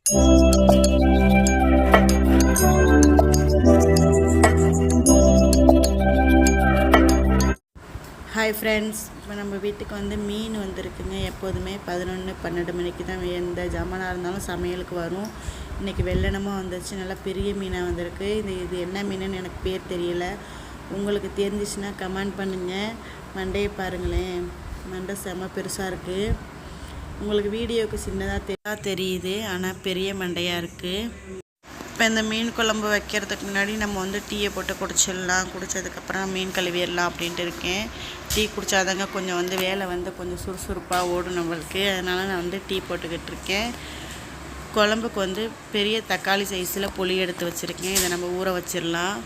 Hi friends, இப்போ நம்ம வீட்டுக்கு வந்து மீன் வந்திருக்குங்க. எப்போதுமே 11-12 மணிக்கு தான் எந்த ஜாமானாக இருந்தாலும் சமையலுக்கு வரும். இன்றைக்கி வெள்ளனமாக வந்துருச்சு. நல்லா பெரிய மீனாக வந்திருக்கு. இது என்ன மீனுன்னு எனக்கு பேர் தெரியல. உங்களுக்கு தெரிஞ்சிச்சுன்னா கமெண்ட் பண்ணுங்கள். மண்டையை பாருங்களேன், மண்டை செம்ம பெருசாக இருக்குது. உங்களுக்கு வீடியோவுக்கு சின்னதாக தெரியுது, ஆனால் பெரிய மண்டையாக இருக்குது. இப்போ இந்த மீன் குழம்பு வைக்கிறதுக்கு முன்னாடி நம்ம வந்து டீயை போட்டு குடிச்சிடலாம். குடித்ததுக்கப்புறம் மீன் கழுவிடலாம் அப்படின்ட்டு இருக்கேன். டீ குடித்தாதாங்க கொஞ்சம் வந்து வேலை வந்து கொஞ்சம் சுறுசுறுப்பாக ஓடும் நம்மளுக்கு. அதனால் நான் வந்து டீ போட்டுக்கிட்டு இருக்கேன். குழம்புக்கு வந்து பெரிய தக்காளி சைஸில் புளி எடுத்து வச்சுருக்கேன். இதை நம்ம ஊற வச்சிடலாம்.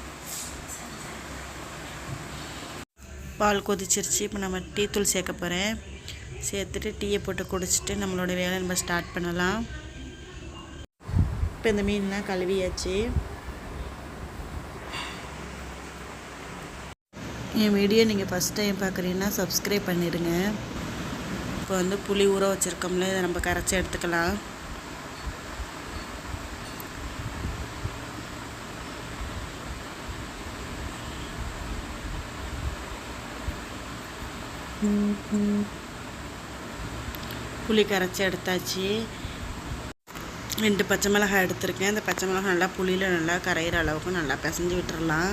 பால் கொதிச்சிருச்சு. இப்போ நம்ம டீ தூள் சேர்க்க போகிறேன். சேர்த்துட்டு டீயை போட்டு குடிச்சிட்டு நம்மளோட வேலை நம்ம ஸ்டார்ட் பண்ணலாம். இப்போ இந்த மீன்லாம் கழுவியாச்சு. என் வீடியோ நீங்கள் ஃபஸ்ட் டைம் பார்க்குறீங்கன்னா சப்ஸ்கிரைப் பண்ணிடுங்க. இப்போ வந்து புளி ஊற வச்சுருக்கோம்ல, இதை நம்ம கரைச்சி எடுத்துக்கலாம். புளி கரைச்சி எடுத்தாச்சு. 2 பச்சை மிளகாய் எடுத்திருக்கேன். இந்த பச்சை மிளகாய் நல்லா புளியில் நல்லா கரையிற அளவுக்கு நல்லா பிசைஞ்சு விட்டுறலாம்.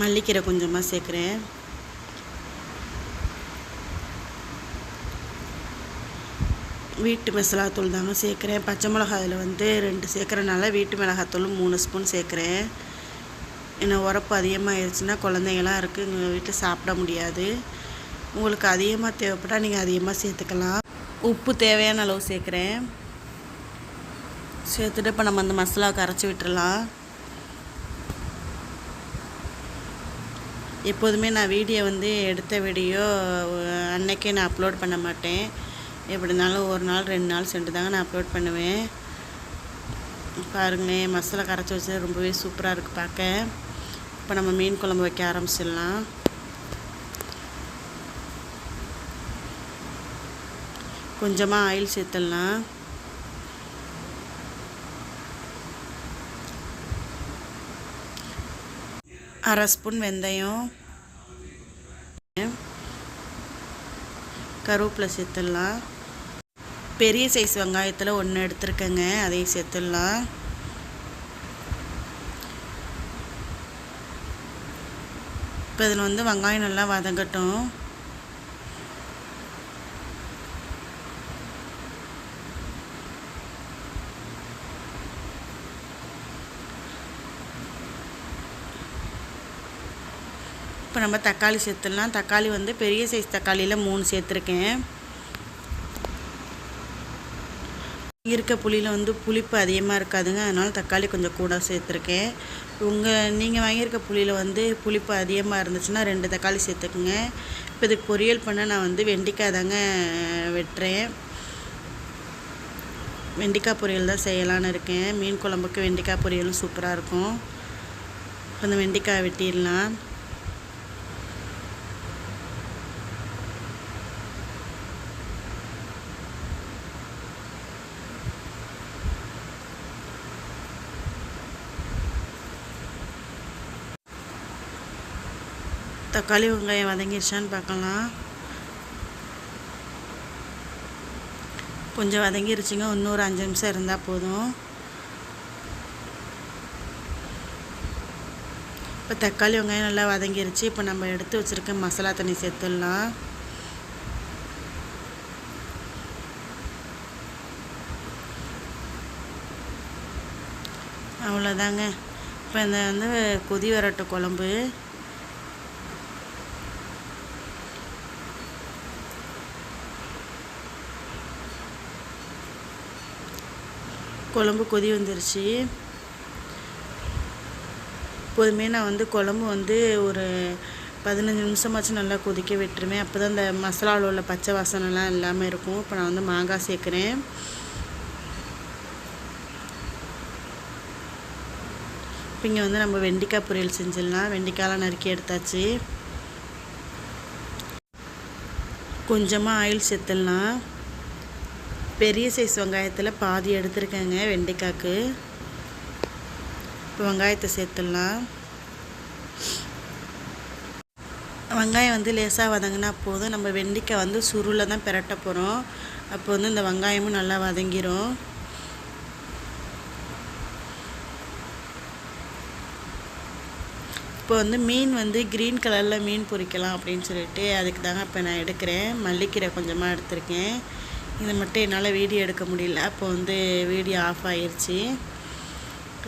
மல்லிக்கீரை கொஞ்சமாக சேர்க்குறேன். வீட்டு மசாலாத்தூள் தாங்க சேர்க்குறேன். பச்சை மிளகாயில் வந்து 2 சேர்க்குறனால வீட்டு மிளகாத்தூள் 3 ஸ்பூன் சேர்க்குறேன். ஏன்னா உரப்பு அதிகமாகிடுச்சுன்னா குழந்தைங்களாம் இருக்குது, எங்கள் வீட்டில் சாப்பிட முடியாது. உங்களுக்கு அதிகமாக தேவைப்பட்டால் நீங்கள் அதிகமாக சேர்த்துக்கலாம். உப்பு தேவையான அளவு சேர்க்குறேன். சேர்த்துட்டு இப்போ நம்ம அந்த மசாலா கரைச்சி விட்டுறலாம். எப்போதுமே நான் வீடியோ வந்து எடுத்த வீடியோ அன்னைக்கே நான் அப்லோட் பண்ண மாட்டேன். எப்படினாலும் 1 நாள் 2 நாள் சென்று தாங்க நான் அப்லோட் பண்ணுவேன். பாருங்களேன், மசாலா கரைச்சி வச்சது ரொம்பவே சூப்பராக இருக்குது பார்க்க. இப்போ நம்ம மீன் குழம்பு வைக்க ஆரம்பிச்சிடலாம். கொஞ்சமாக ஆயில் சேர்த்துடலாம். அரை ஸ்பூன் வெந்தயம், கருவேப்பிலை சேர்த்துடலாம். பெரிய சைஸ் வெங்காயத்தில் 1 எடுத்துருக்கேங்க, அதையும் சேர்த்துடலாம். இப்போ இதில் வந்து வெங்காயம் நல்லா வதங்கட்டும். இப்போ நம்ம தக்காளி சேர்த்துடலாம். தக்காளி வந்து பெரிய சைஸ் தக்காளியில் 3 சேர்த்துருக்கேன். இருக்க புளியில் வந்து புளிப்பு அதிகமாக இருக்காதுங்க, அதனால் தக்காளி கொஞ்சம் கூட சேர்த்துருக்கேன். நீங்கள் வாங்கியிருக்க புளியில் வந்து புளிப்பு அதிகமாக இருந்துச்சுன்னா 2 தக்காளி சேர்த்துக்குங்க. இப்போ இதுக்கு பொரியல் பண்ண நான் வந்து வெண்டைக்காய் தாங்க வெட்டுறேன். வெண்டைக்காய் பொரியல் தான் செய்யலான்னு இருக்கேன். மீன் குழம்புக்கு வெண்டைக்காய் பொரியலும் சூப்பராக இருக்கும். இப்போ அந்த வெண்டைக்காய் வெட்டிடலாம். தக்காளி வெங்காயம் வதங்கிடுச்சான்னு பார்க்கலாம். கொஞ்சம் வதங்கிருச்சுங்க. இன்னொரு 5 நிமிஷம் இருந்தால் போதும். இப்போ தக்காளி வெங்காயம் நல்லா வதங்கிருச்சு. இப்போ நம்ம எடுத்து வச்சுருக்க மசாலா தண்ணி சேர்த்துடலாம். அவ்வளோதாங்க. இப்போ இந்த வந்து கொதி வரட்டும் குழம்பு. குழம்பு கொதி வந்துருச்சு. எப்போதுமே நான் வந்து குழம்பு வந்து ஒரு 15 நிமிஷமாச்சும் நல்லா கொதிக்க விட்டுருவேன். அப்போ தான் இந்த மசாலாவில் உள்ள பச்சை வாசனைலாம் இல்லாமல் இருக்கும். இப்போ நான் வந்து மாங்காய் சேர்க்குறேன். இப்போ இங்கே வந்து நம்ம வெண்டைக்காய் பொரியல் செஞ்சிடலாம். வெண்டைக்காயெலாம் நறுக்கி எடுத்தாச்சு. கொஞ்சமாக ஆயில் சேர்த்துடலாம். பெரிய சைஸ் வெங்காயத்தில் பாதி எடுத்துருக்கேங்க வெண்டைக்காய்க்கு. இப்போ வெங்காயத்தை சேர்த்துடலாம். வெங்காயம் வந்து லேசாக வதங்கினா போதும். நம்ம வெண்டைக்காய் வந்து சுருளில் தான் பிரட்ட போகிறோம். அப்போ வந்து இந்த வெங்காயமும் நல்லா வதங்கிடும். இப்போ வந்து மீன் வந்து க்ரீன் கலரில் மீன் பொரிக்கலாம் அப்படின்னு சொல்லிட்டு அதுக்கு தாங்க இப்போ நான் எடுக்கிறேன். மல்லிக்கீரை கொஞ்சமாக எடுத்திருக்கேன். இதை மட்டும் என்னால் வீடியோ எடுக்க முடியல. அப்போ வந்து வீடியோ ஆஃப் ஆகிருச்சு.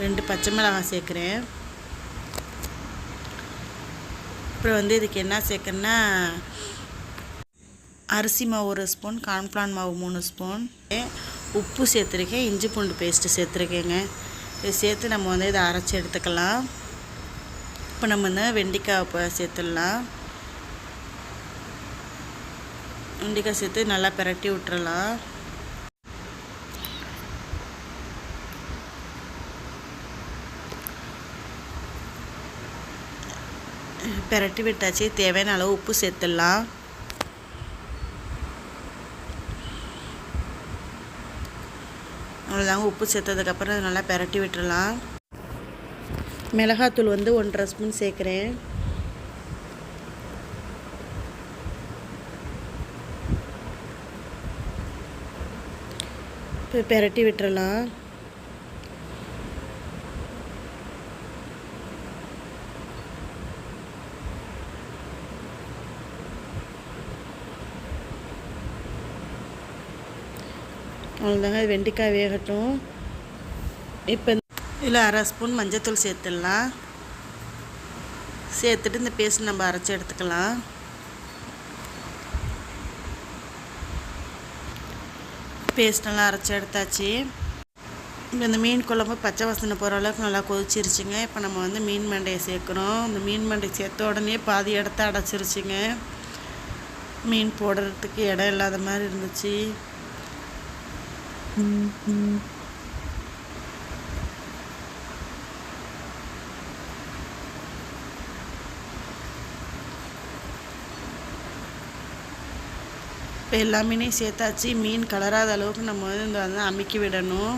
2 பச்சை மிளகாய் சேர்க்குறேன். அப்புறம் வந்து இதுக்கு என்ன சேர்க்குறேன்னா அரிசி மாவு 1 ஸ்பூன், கார்ன்ஃப்ளவர் மாவு 3 ஸ்பூன், உப்பு சேர்த்துருக்கேன், இஞ்சி பூண்டு பேஸ்ட்டு சேர்த்துருக்கேங்க. இதை சேர்த்து நம்ம வந்து இதை அரைச்சி எடுத்துக்கலாம். இப்போ நம்ம வந்து வெண்டைக்காய் இப்போ சேர்த்துடலாம். வெண்டைக்காய் சேர்த்து நல்லா பிரட்டி விட்டுறலாம். பிரட்டி விட்டாச்சு. தேவையான அளவு உப்பு சேர்த்துடலாம். அவ்வளோதாங்க. உப்பு சேர்த்ததுக்கப்புறம் அதை நல்லா பிரட்டி விட்டுறலாம். மிளகாத்தூள் வந்து 1.5 ஸ்பூன் சேர்க்குறேன். இப்போ பிரட்டி விட்டுறலாம். அவ்வளோதாங்க. வெண்டைக்காய் வேகட்டும். இப்போ இதில் 1/2 ஸ்பூன் மஞ்சத்தூள் சேர்த்துடலாம். சேர்த்துட்டு இந்த பேஸ்ட் நம்ம அரைச்சி எடுத்துக்கலாம். பேஸ்ட் நல்லா அரைச்சி எடுத்தாச்சு. இப்போ இந்த மீன் குழம்பு பச்சை வாசனை போகிற அளவுக்கு நல்லா கொதிச்சிருச்சுங்க. இப்போ நம்ம வந்து மீன் மண்டையை சேர்க்குறோம். இந்த மீன் மண்டை சேர்த்த உடனே பாதி இடத்த அடைச்சிருச்சுங்க. மீன் போடுறதுக்கு இடம் இல்லாத மாதிரி இருந்துச்சு. இப்போ எல்லா மீனையும் சேர்த்தாச்சு. மீன் கலராத அளவுக்கு நம்ம வந்து அமுக்கி விடணும்.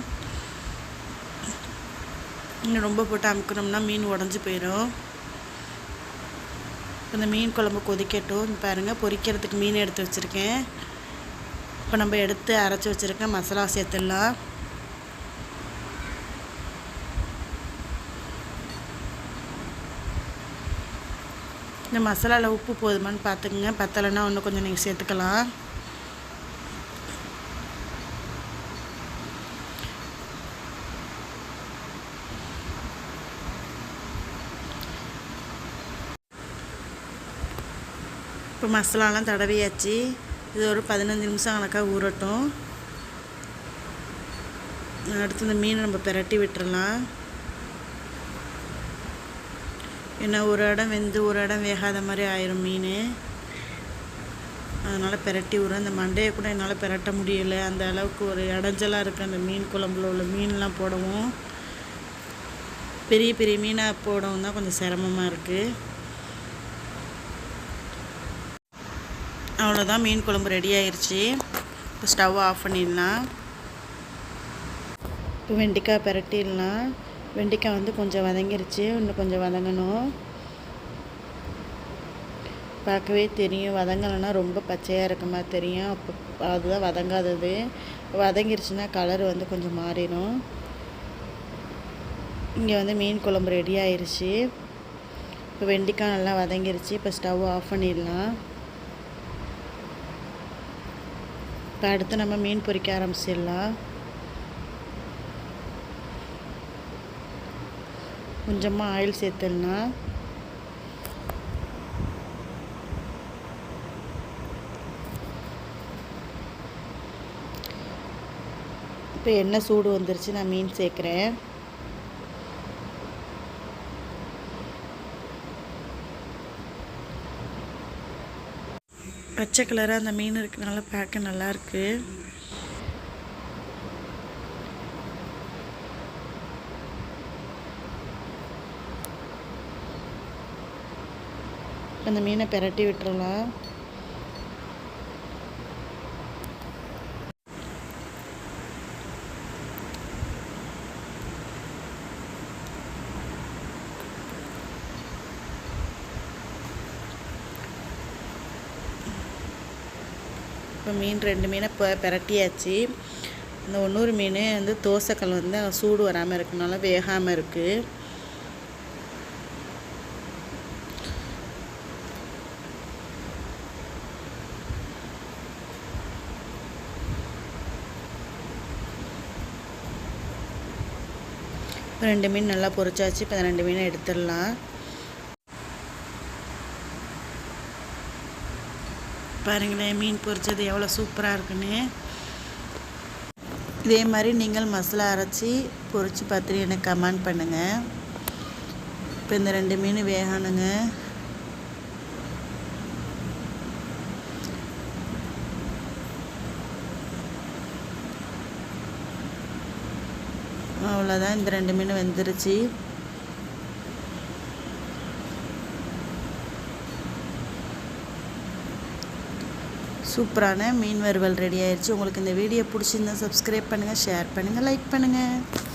இன்னும் ரொம்ப போட்டு அமுக்கணும்னா மீன் உடஞ்சி போயிடும். இந்த மீன் குழம்பு கொதிக்கட்டும். பாருங்கள், பொரிக்கிறதுக்கு மீன் எடுத்து வச்சுருக்கேன். இப்போ நம்ம எடுத்து அரைச்சி வச்சுருக்க மசாலா சேர்த்துடலாம். இந்த மசாலாவில் உப்பு போதுமான்னு பார்த்துக்குங்க. பத்தலைன்னா இன்னும் கொஞ்சம் நீங்கள் சேர்த்துக்கலாம். இப்போ மசாலாலாம் தடவியாச்சு. இது ஒரு 15 நிமிஷம் கணக்காக ஊறட்டும். அடுத்து இந்த மீனை நம்ம பிரட்டி விட்டுறலாம். ஏன்னா ஒரு இடம் வெந்து ஒரு இடம் வேகாத மாதிரி ஆயிரும் மீன். அதனால் பிரட்டி விடுறேன். இந்த மண்டையை கூட என்னால் பிரட்ட முடியலை. அந்த அளவுக்கு ஒரு இடைஞ்சலாக இருக்குது அந்த மீன் குழம்புல உள்ள மீன்லாம் போடவும். பெரிய பெரிய மீனாக போடவும் தான் கொஞ்சம் சிரமமாக இருக்குது. அவ்வளோதான், மீன் குழம்பு ரெடி ஆயிடுச்சு. இப்போ ஸ்டவ் ஆஃப் பண்ணிடலாம். இப்போ வெண்டைக்காய் பிரட்டிடலாம். வெண்டைக்காய் வந்து கொஞ்சம் வதங்கிருச்சு. இன்னும் கொஞ்சம் வதங்கணும். பார்க்கவே தெரியும். வதங்கலைன்னா ரொம்ப பச்சையாக இருக்க மாதிரி தெரியும். அப்போ அதுதான் வதங்காதது. வதங்கிருச்சுன்னா கலர் வந்து கொஞ்சம் மாறிடும். இங்கே வந்து மீன் குழம்பு ரெடி ஆயிடுச்சு. இப்போ வெண்டைக்காய் நல்லா வதங்கிருச்சு. இப்போ ஸ்டவ் ஆஃப் பண்ணிடலாம். இப்போ அடுத்து நம்ம மீன் பொரிக்க ஆரம்பிச்சிடலாம். கொஞ்சமாக ஆயில் சேர்த்துடலாம். இப்போ எண்ணெய் சூடு வந்துருச்சு. நான் மீன் சேர்க்குறேன். பச்சை கலராக அந்த மீன் இருக்கனால பார்க்க நல்லாயிருக்கு. அந்த மீனை பிரட்டி விட்டுறலாம். இப்போ மீன் 2 மீனை பிரட்டியாச்சு. இந்த இன்னொரு மீன் வந்து தோசைக்கல் வந்து சூடு வராமல் இருக்கனால வேகாமல் இருக்குது. இப்போ 2 மீன் நல்லா பொரிச்சாச்சு. இப்போ 2 மீனை எடுத்துடலாம். பாருங்களேன், மீன் பொரிச்சது எவ்வளோ சூப்பராக இருக்குன்னு. இதே மாதிரி நீங்கள் மசாலா அரைச்சி பொரித்து பார்த்துட்டு எனக்கு கமெண்ட் பண்ணுங்கள். இப்போ இந்த 2 மீன் வேகணுங்க. அவ்வளோதான், இந்த 2 மீன் வெந்துருச்சு. சூப்பரான மீன் வறுவல் ரெடி ஆயிடுச்சு. உங்களுக்கு இந்த வீடியோ பிடிச்சிருந்தா சப்ஸ்கிரைப் பண்ணுங்கள், ஷேர் பண்ணுங்கள், லைக் பண்ணுங்கள்.